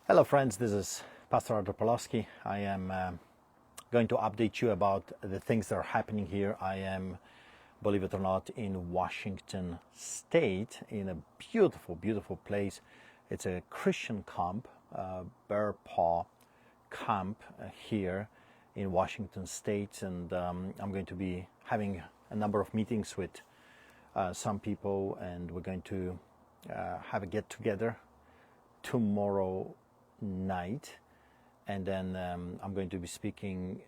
Hello friends, this is Pastor Artur Pawlowski. I am going to update you about the things that are happening here. I am, believe it or not, in Washington State, in a beautiful, beautiful place. It's a Christian camp, Bear Paw camp here in Washington State, and I'm going to be having a number of meetings with some people, and we're going to have a get-together tomorrow night, and then I'm going to be speaking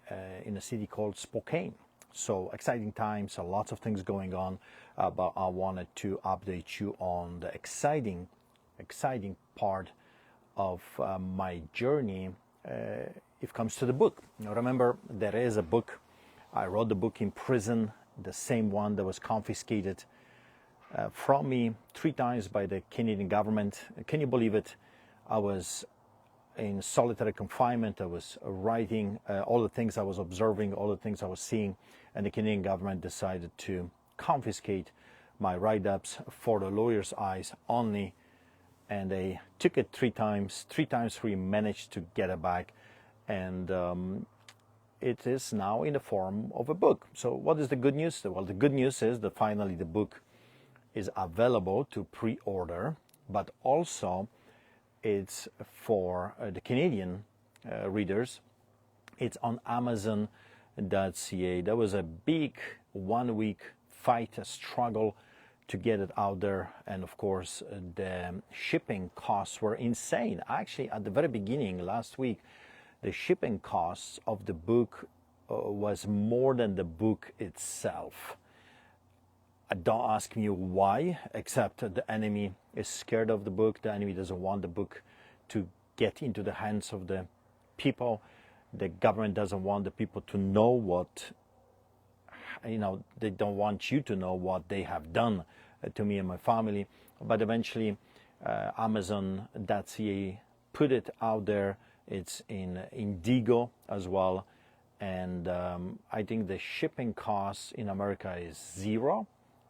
in a city called Spokane. So exciting times, lots of things going on, but I wanted to update you on the exciting part of my journey if it comes to the book. Now remember, there is a book. I wrote the book in prison, the same one that was confiscated from me 3 times by the Canadian government. Can you believe it? I was in solitary confinement. I was writing all the things I was observing, all the things I was seeing, and the Canadian government decided to confiscate my write-ups for the lawyer's eyes only, and they took it 3 times. 3 times we managed to get it back, and it is now in the form of a book. So what is the good news? Well, the good news is that finally the book is available to pre-order, but also it's for the Canadian readers. It's on Amazon.ca. There was a big 1-week fight, a struggle to get it out there, and of course the shipping costs were insane. Actually, at the very beginning last week, the shipping costs of the book was more than the book itself. Don't ask me why, except the enemy is scared of the book. The enemy doesn't want the book to get into the hands of the people. The government doesn't want the people to know what, they don't want you to know what they have done to me and my family. But eventually, Amazon.ca put it out there. It's in Indigo as well. And I think the shipping cost in America is 0.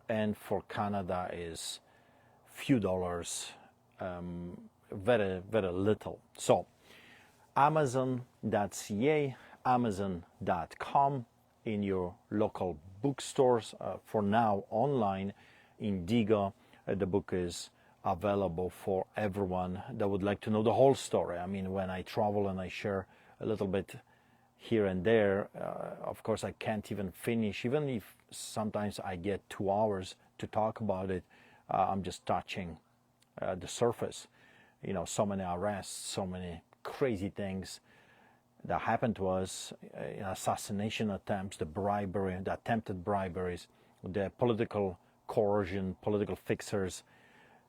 And for Canada is few dollars, very, very little. So Amazon.ca, Amazon.com in your local bookstores. For now, online, Indigo, the book is available for everyone that would like to know the whole story. I mean, when I travel and I share a little bit here and there, of course I can't even finish, even if sometimes I get 2 hours to talk about it. I'm just touching the surface. So many arrests, so many crazy things that happened to us, assassination attempts, the bribery, the attempted briberies, the political coercion, political fixers,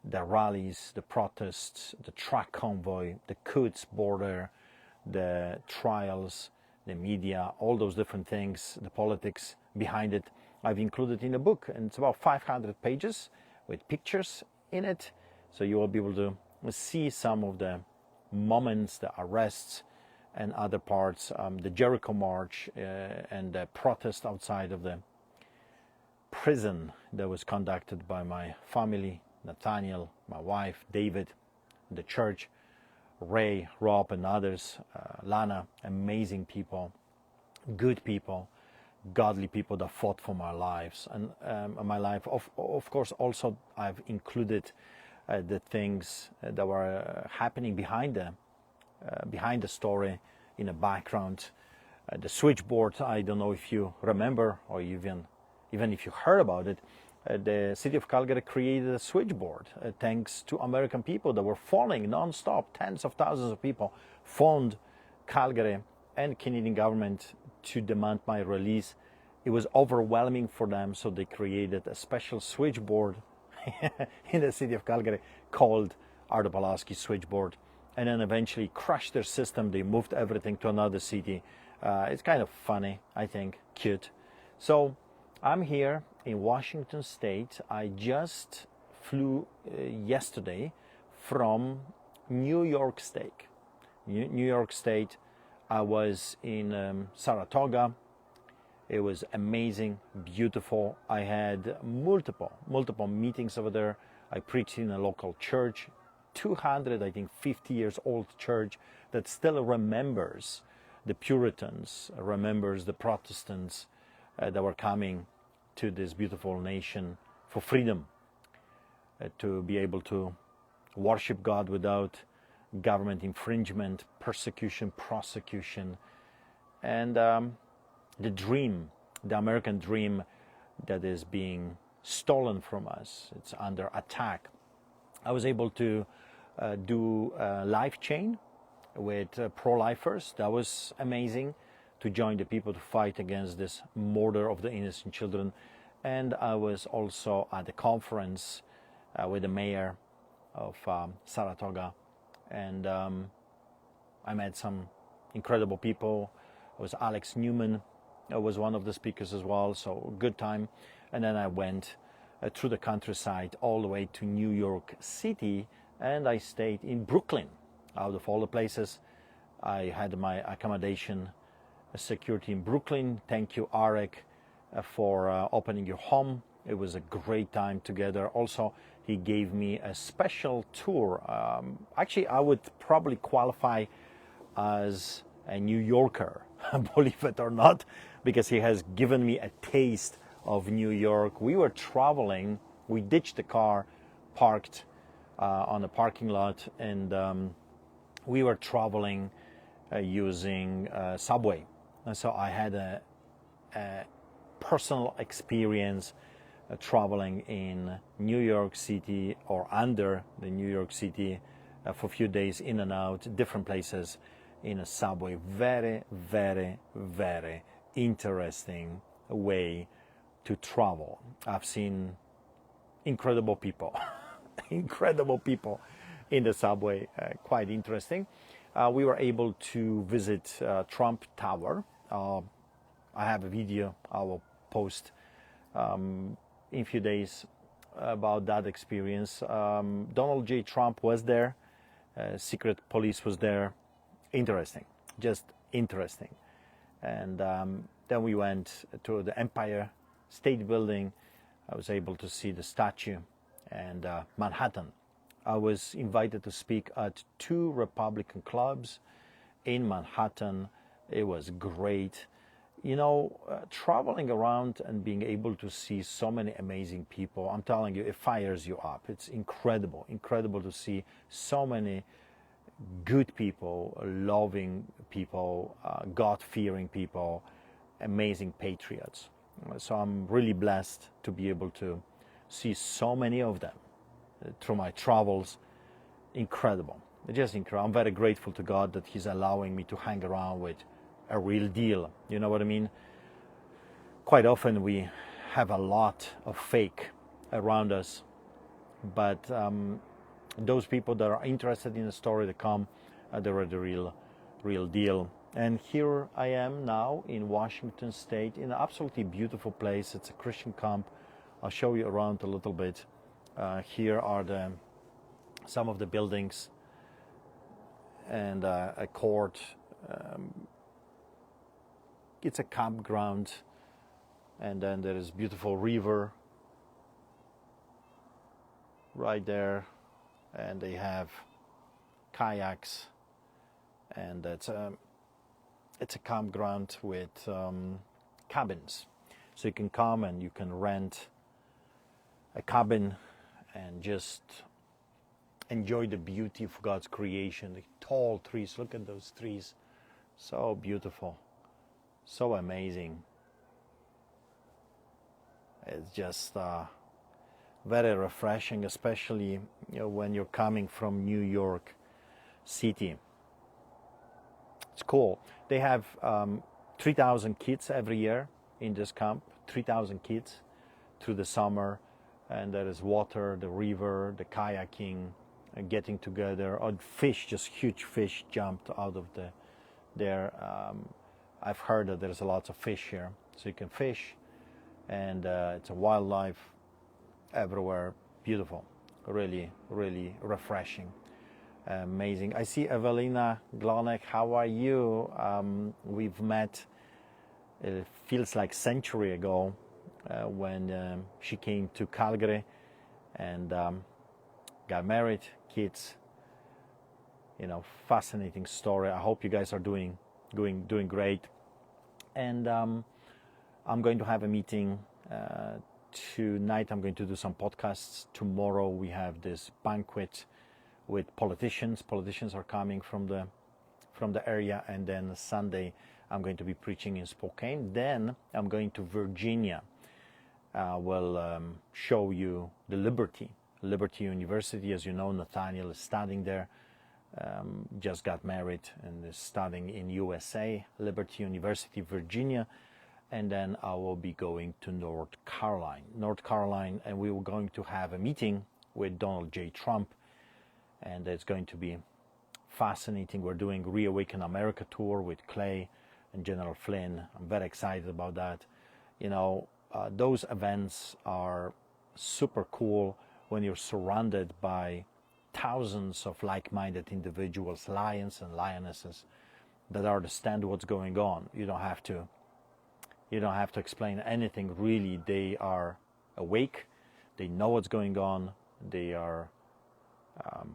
the rallies, the protests, the truck convoy, the Quds border, the trials, the media, all those different things, the politics behind it, I've included in the book. And it's about 500 pages with pictures in it. So you will be able to see some of the moments, the arrests and other parts, the Jericho March and the protest outside of the prison that was conducted by my family, Nathaniel, my wife, David, the church, Ray, Rob, and others, Lana, amazing people, good people, godly people that fought for my lives and my life. Of course, also I've included the things that were happening behind the story in the background. The switchboard. I don't know if you remember, or even if you heard about it. The city of Calgary created a switchboard thanks to American people that were phoning non-stop. Tens of thousands of people phoned Calgary and Canadian government to demand my release. It was overwhelming for them, so they created a special switchboard in the city of Calgary called Artur Pawlowski switchboard, and then eventually crushed their system. They moved everything to another city. It's kind of funny, I think, cute. So I'm here in Washington State. I just flew yesterday from New York State. New York State. I was in Saratoga. It was amazing, beautiful. I had multiple meetings over there. I preached in a local church 200, I think, 50 years old church that still remembers the Puritans, remembers the Protestants that were coming to this beautiful nation for freedom, to be able to worship God without government infringement, persecution, prosecution, and the dream, the American dream that is being stolen from us. It's under attack. I was able to do a life chain with pro-lifers. That was amazing, to join the people to fight against this murder of the innocent children. And I was also at the conference with the mayor of Saratoga, and I met some incredible people. It was Alex Newman was one of the speakers as well, so good time. And then I went through the countryside all the way to New York City, and I stayed in Brooklyn. Out of all the places, I had my accommodation security in Brooklyn. Thank you, Arek, for opening your home. It was a great time together. Also, he gave me a special tour. Actually, I would probably qualify as a New Yorker, believe it or not, because he has given me a taste of New York. We were traveling, we ditched the car, parked on a parking lot, and we were traveling using subway. And so I had a personal experience traveling in New York City, or under the New York City, for a few days, in and out, different places in a subway. Very, very, very interesting way to travel. I've seen incredible people, incredible people in the subway, quite interesting. We were able to visit Trump Tower. I have a video I will post in a few days about that experience. Donald J. Trump was there. Secret police was there. Interesting, just interesting. And then we went to the Empire State Building. I was able to see the statue, and Manhattan. I was invited to speak at 2 Republican clubs in Manhattan. It was great. You know, traveling around and being able to see so many amazing people, I'm telling you, it fires you up. It's incredible, incredible to see so many good people, loving people, God-fearing people, amazing patriots. So I'm really blessed to be able to see so many of them through my travels. Incredible, just incredible. I'm very grateful to God that He's allowing me to hang around with a real deal. You know what I mean? Quite often we have a lot of fake around us, but those people that are interested in the story to come, they're the real deal. And here I am now in Washington State, in an absolutely beautiful place. It's a Christian camp. I'll show you around a little bit. Here are some of the buildings, and a court. It's a campground, and then there is beautiful river right there, and they have kayaks, and it's a campground with cabins, so you can come and you can rent a cabin and just enjoy the beauty of God's creation. The tall trees, look at those trees, so beautiful, so amazing. It's just very refreshing, especially when you're coming from New York City. It's cool. They have 3,000 kids every year in this camp, 3,000 kids through the summer, and there is water, the river, the kayaking, getting together, or fish, just huge fish jumped out of there. I've heard that there's a lot of fish here, so you can fish, and it's a wildlife everywhere. Beautiful, really, really refreshing, amazing. I see Evelina Glonek. How are you? We've met, it feels like century ago, when she came to Calgary and got married, kids, fascinating story. I hope you guys are doing great. And I'm going to have a meeting tonight. I'm going to do some podcasts. Tomorrow we have this banquet with politicians. Politicians are coming from the area, and then Sunday I'm going to be preaching in Spokane. Then I'm going to Virginia. Will show you the Liberty University. As you know, Nathaniel is studying there. Just got married and is studying in USA, Liberty University, Virginia. And then I will be going to North Carolina, and we were going to have a meeting with Donald J. Trump, and it's going to be fascinating. We're doing Reawaken America tour with Clay and General Flynn. I'm very excited about that. Those events are super cool when you're surrounded by thousands of like-minded individuals, lions and lionesses, that understand what's going on. You don't have to explain anything, really. They are awake, they know what's going on, they are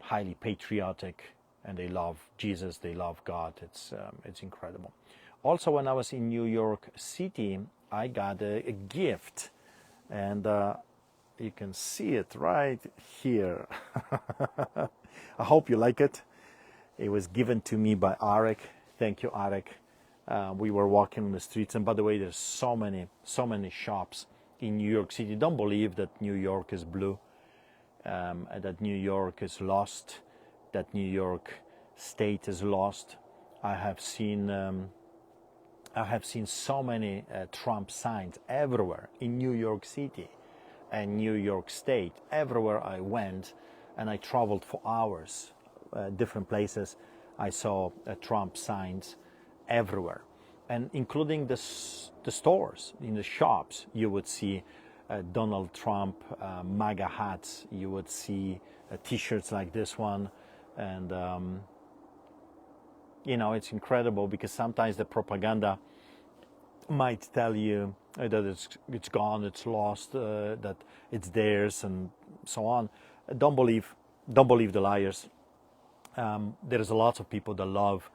highly patriotic, and they love Jesus, they love God. It's incredible. Also, when I was in New York City, I got a gift, and you can see it right here. I hope you like it. It was given to me by Arik. Thank you, Arik. We were walking on the streets, and by the way, there's so many shops in New York City. Don't believe that New York is blue, that New York is lost, that New York State is lost. I have seen so many Trump signs everywhere in New York City and New York State. Everywhere I went, and I traveled for hours, different places, I saw Trump signs everywhere, and including the stores, in the shops. You would see Donald Trump MAGA hats. You would see T-shirts like this one, and it's incredible, because sometimes the propaganda might tell you that it's gone, it's lost, that it's theirs, and so on. Don't believe the liars. There's a lot of people that love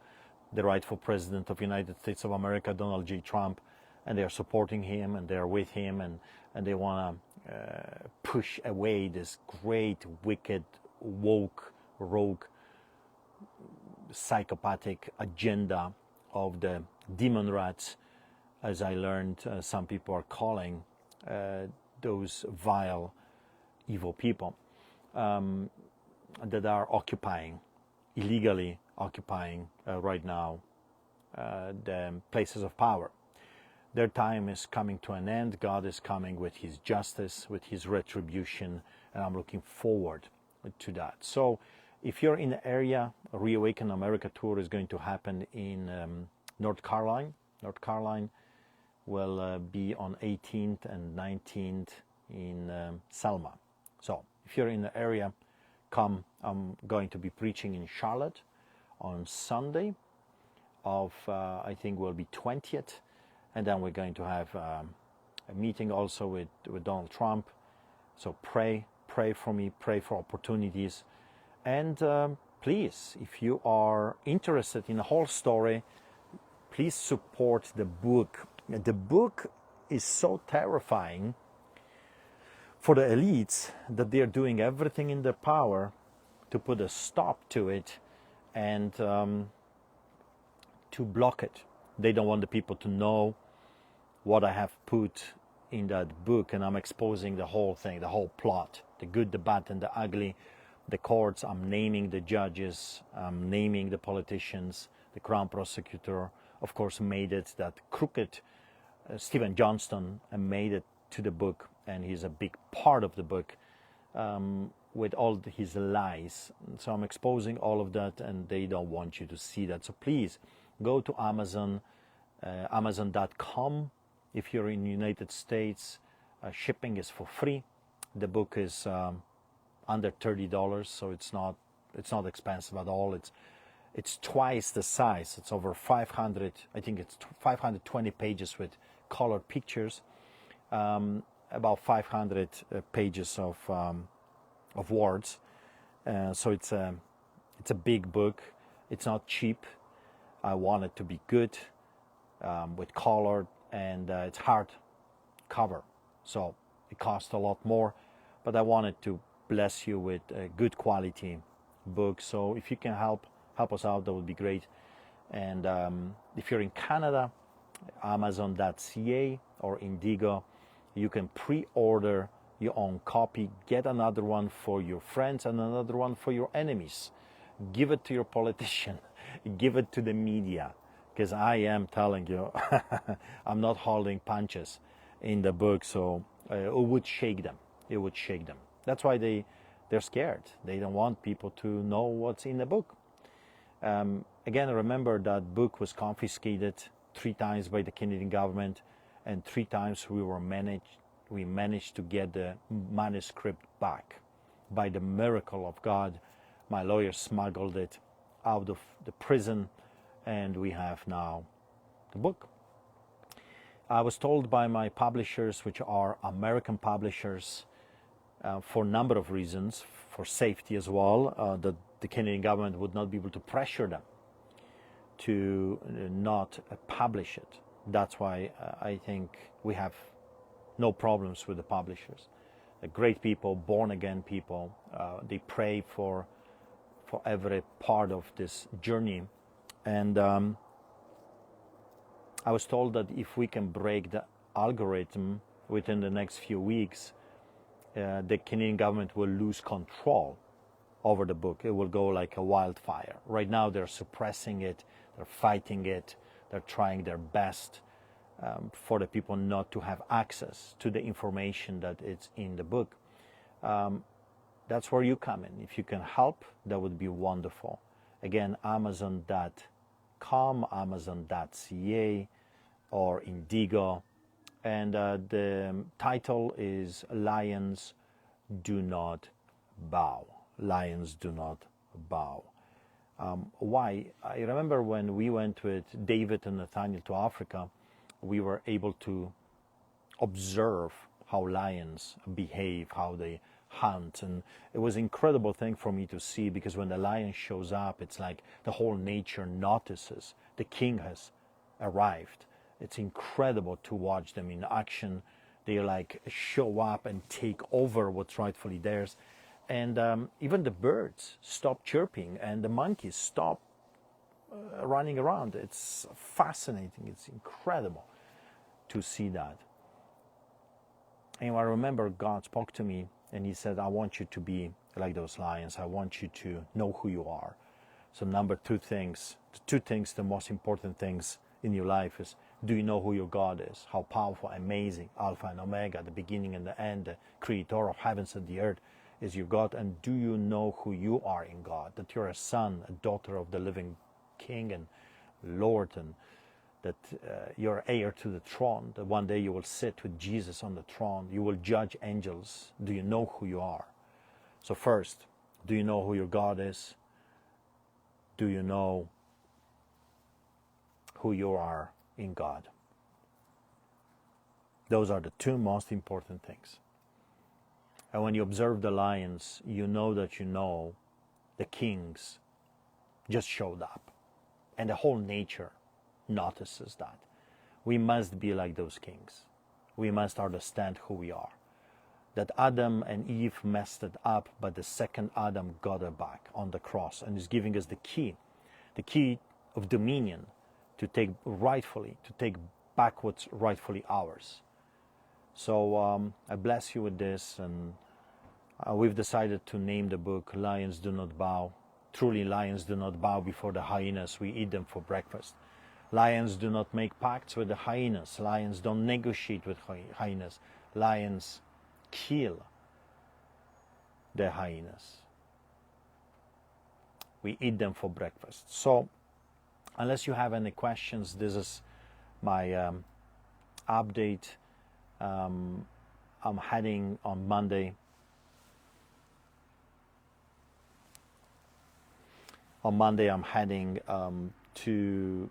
the rightful president of the United States of America, Donald J. Trump, and they are supporting him, and they are with him, and they want to push away this great, wicked, woke, rogue, psychopathic agenda of the demon rats, as I learned some people are calling those vile, evil people that are illegally occupying right now the places of power. Their time is coming to an end. God is coming with His justice, with His retribution, and I'm looking forward to that. So if you're in the area, Reawaken America tour is going to happen in North Carolina. North Carolina will be on 18th and 19th in Selma. So if you're in the area, come. I'm going to be preaching in Charlotte on Sunday of I think will be 20th, and then we're going to have a meeting also with Donald Trump. So pray for me, pray for opportunities, and please, if you are interested in the whole story, please support the book. The book is so terrifying for the elites that they are doing everything in their power to put a stop to it and to block it. They don't want the people to know what I have put in that book, and I'm exposing the whole thing, the whole plot, the good, the bad, and the ugly, the courts. I'm naming the judges, I'm naming the politicians. The Crown Prosecutor, of course, made it that crooked Stephen Johnston made it to the book, and he's a big part of the book with all his lies. So I'm exposing all of that, and they don't want you to see that. So please go to Amazon, Amazon.com. If you're in the United States, shipping is for free. The book is under $30, so it's not expensive at all. It's twice the size. It's over 500. I think it's 520 pages with colored pictures. About 500 pages of words. So it's a big book. It's not cheap. I want it to be good, with color, and it's hard cover, so it costs a lot more, but I wanted to bless you with a good quality book. So if you can help us out, that would be great. And if you're in Canada, Amazon.ca or Indigo, you can pre-order your own copy, get another one for your friends and another one for your enemies. Give it to your politician, give it to the media, because I am telling you, I'm not holding punches in the book, so it would shake them. It would shake them. That's why they're scared. They don't want people to know what's in the book. Again, remember that book was confiscated 3 times by the Canadian government, and 3 times we managed to get the manuscript back. By the miracle of God, my lawyer smuggled it out of the prison, and we have now the book. I was told by my publishers, which are American publishers, for a number of reasons, for safety as well, that the Canadian government would not be able to pressure them to not publish it. That's why I think we have no problems with the publishers. Great people, born again people. They pray for every part of this journey. And I was told that if we can break the algorithm within the next few weeks, the Canadian government will lose control over the book. It will go like a wildfire. Right now they're suppressing it, they're fighting it, they're trying their best for the people not to have access to the information that is in the book. That's where you come in. If you can help, that would be wonderful. Again, Amazon.com, Amazon.ca, or Indigo. And the title is Lions Do Not Bow. Lions Do Not Bow. Why? I remember when we went with David and Nathaniel to Africa, we were able to observe how lions behave, how they hunt, and it was an incredible thing for me to see, because when the lion shows up, it's like the whole nature notices the king has arrived. It's incredible to watch them in action. They like show up and take over what's rightfully theirs, and even the birds stop chirping and the monkeys stop running around. It's fascinating. It's incredible to see that. And I remember God spoke to me and he said, I want you to be like those lions. I want you to know who you are. So number 2 things, the most important things in your life is, do you know who your God is? How powerful, amazing, Alpha and Omega, the beginning and the end, the creator of heavens and the earth is your God. And do you know who you are in God? That you're a son, a daughter of the living King and Lord, and that you're heir to the throne, that one day you will sit with Jesus on the throne, you will judge angels. Do you know who you are? So first, do you know who your God is? Do you know who you are in God? Those are the 2 most important things. And when you observe the lions, you know that you know the kings just showed up. And the whole nature notices that. We must be like those kings. We must understand who we are. That Adam and Eve messed it up, but the second Adam got it back on the cross and is giving us the key of dominion to take back what's rightfully ours. So I bless you with this, and we've decided to name the book Lions Do Not Bow. Truly, lions do not bow before the hyenas. We eat them for breakfast. Lions do not make pacts with the hyenas. Lions don't negotiate with hyenas. Lions kill the hyenas. We eat them for breakfast. So, unless you have any questions, this is my update. I'm heading on Monday. On Monday, I'm heading to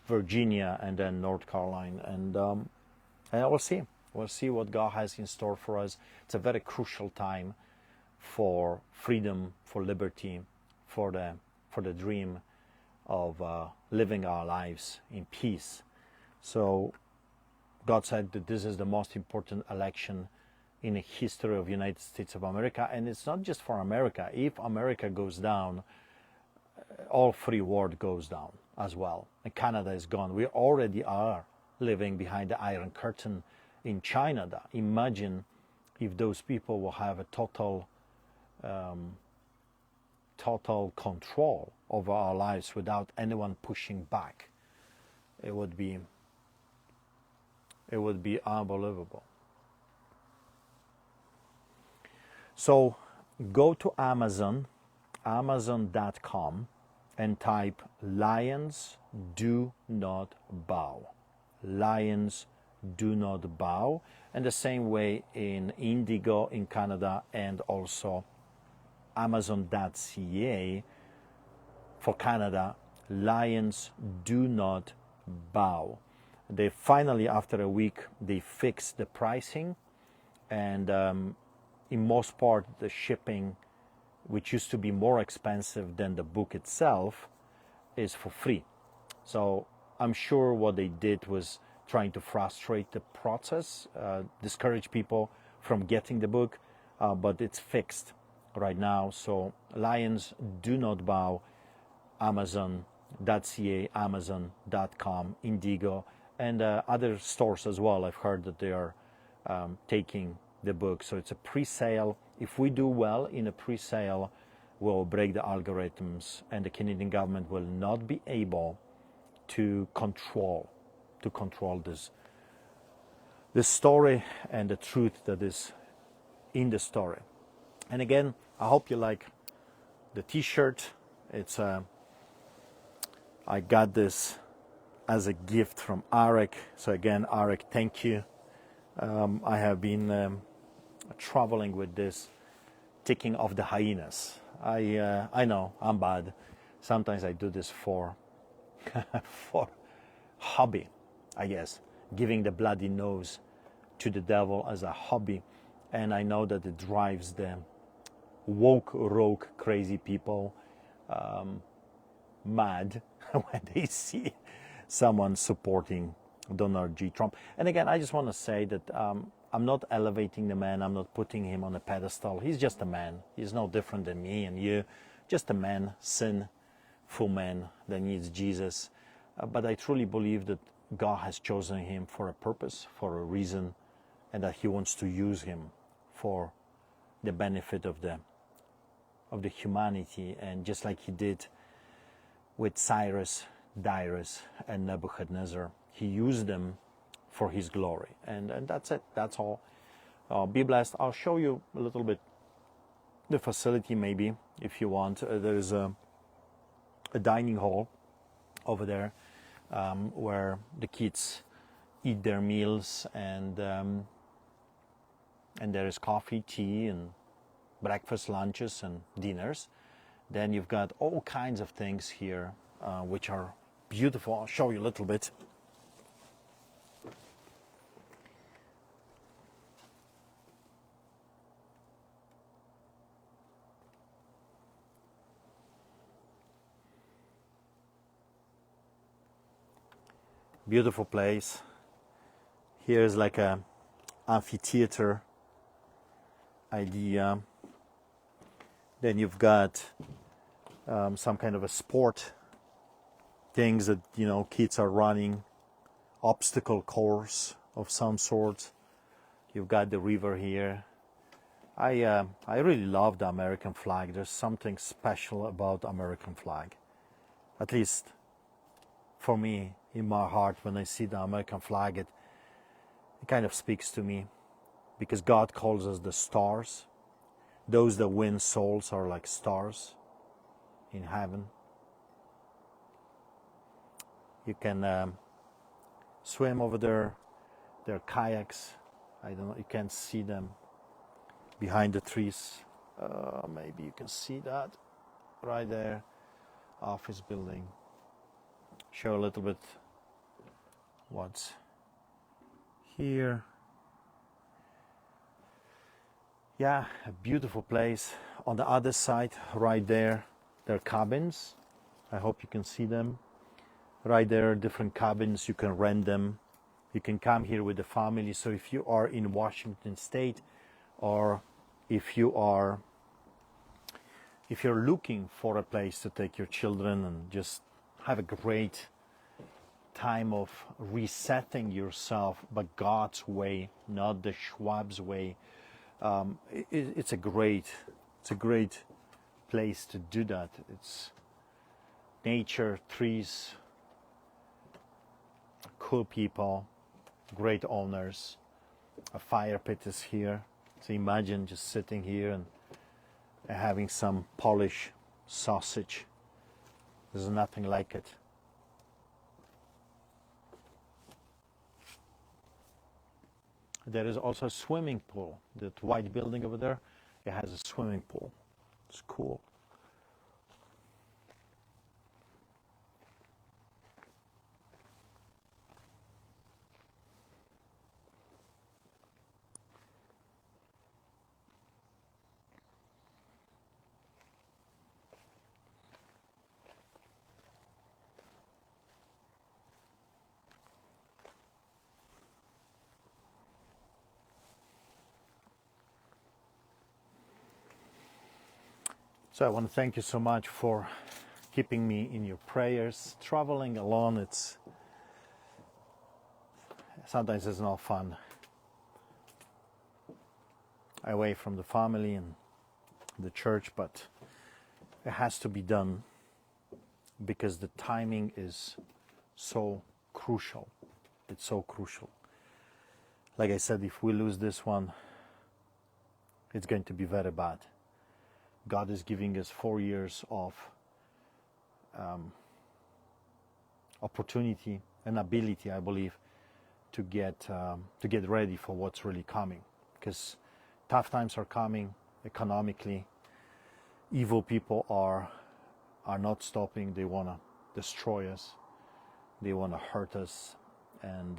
Virginia and then North Carolina, and we'll see. We'll see what God has in store for us. It's a very crucial time for freedom, for liberty, for the for the dream of living our lives in peace. So God said that this is the most important election in the history of the United States of America, and it's not just for America. If America goes down, all free world goes down as well, and Canada is gone. We already are living behind the Iron Curtain in China. Imagine if those people will have a total control over our lives without anyone pushing back. It would be unbelievable. So go to Amazon.com, and type "Lions do not bow." Lions do not bow. And the same way in Indigo in Canada, and also Amazon.ca for Canada, "Lions do not bow." They finally, after a week, they fixed the pricing, and in most part the shipping, which used to be more expensive than the book itself, is for free. So I'm sure what they did was trying to frustrate the process, discourage people from getting the book, but it's fixed right now. So Lions do not bow, Amazon.ca, Amazon.com, Indigo, and other stores as well. I've heard that they are taking the book. So it's a pre-sale. If we do well in a pre-sale, we'll break the algorithms, and the Canadian government will not be able to control this story and the truth that is in the story. And again, I hope you like the t-shirt. It's I got this as a gift from Arik. So again, Arik, thank you. I have been traveling with this, ticking off the hyenas. I know I'm bad. Sometimes I do this for for hobby, I guess, giving the bloody nose to the devil as a hobby. And I know that it drives the woke, rogue, crazy people mad when they see someone supporting Donald J. Trump. And again, I just want to say that I'm not elevating the man. I'm not putting him on a pedestal. He's just a man. He's no different than me and you. Just a man, sinful man that needs Jesus. But I truly believe that God has chosen him for a purpose, for a reason, and that he wants to use him for the benefit of the humanity. And just like he did with Cyrus, Darius, and Nebuchadnezzar, he used them for his glory. And that's it. That's all. Be blessed. I'll show you a little bit the facility, maybe, if you want. There is a dining hall over there where the kids eat their meals, and there is coffee, tea, and breakfast, lunches, and dinners. Then you've got all kinds of things here, which are beautiful. I'll show you a little bit. Beautiful place. Here is like a amphitheater idea. Then you've got some kind of a sport things that, you know, kids are running, obstacle course of some sort. You've got the river here. I really love the American flag. There's something special about the American flag, at least for me, in my heart. When I see the American flag, it kind of speaks to me, because God calls us the stars. Those that win souls are like stars in heaven. You can swim over there. There are kayaks. I don't know, you can't see them behind the trees. Maybe you can see that right there. Office building. Show a little bit what's here. Yeah, a beautiful place. On the other side, right there, there are cabins. I hope you can see them. Right there, different cabins, you can rent them. You can come here with the family. So if you are in Washington State, or if you're looking for a place to take your children and just have a great time of resetting yourself, but God's way, not the Schwab's way, it's a great place to do that. It's nature, trees, cool people, great owners. A fire pit is here. So imagine just sitting here and having some Polish sausage. There's nothing like it. There is also a swimming pool. That white building over there, it has a swimming pool. It's cool. So I want to thank you so much for keeping me in your prayers. Traveling alone, sometimes it's not fun. Away from the family and the church, but it has to be done because the timing is so crucial. It's so crucial. Like I said, if we lose this one, it's going to be very bad. God is giving us 4 years of opportunity and ability, I believe, to get ready for what's really coming. Because tough times are coming economically. Evil people are not stopping. They want to destroy us. They want to hurt us, and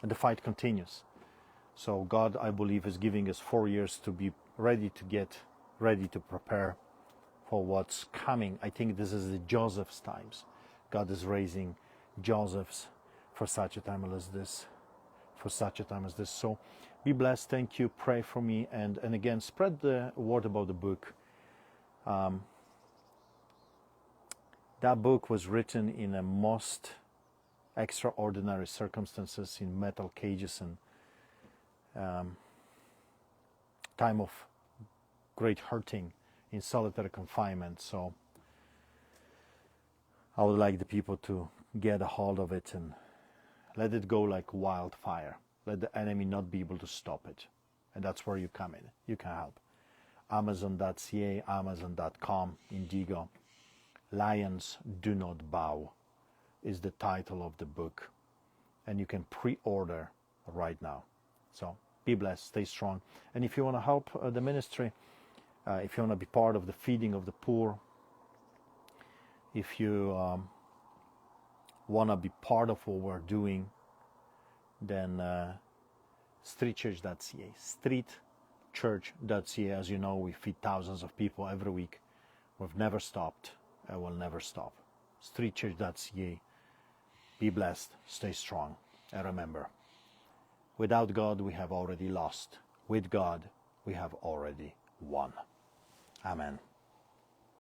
the fight continues. So God, I believe, is giving us 4 years to be ready, to prepare for what's coming. I think this is the Joseph's times. God is raising Josephs for such a time as this. So be blessed. Thank you. Pray for me, and again, spread the word about the book. That book was written in a most extraordinary circumstances, in metal cages, and time of great hurting in solitary confinement. So I would like the people to get a hold of it and let it go like wildfire. Let the enemy not be able to stop it. And that's where you come in. You can help. Amazon.ca, Amazon.com, Indigo. Lions Do Not Bow is the title of the book. And you can pre-order right now. So be blessed, stay strong. And if you want to help the ministry, if you want to be part of the feeding of the poor, if you want to be part of what we're doing, then streetchurch.ca, streetchurch.ca. As you know, we feed thousands of people every week. We've never stopped. I will never stop. Streetchurch.ca. Be blessed, stay strong, and remember, without God we have already lost. With God we have already won. Amen.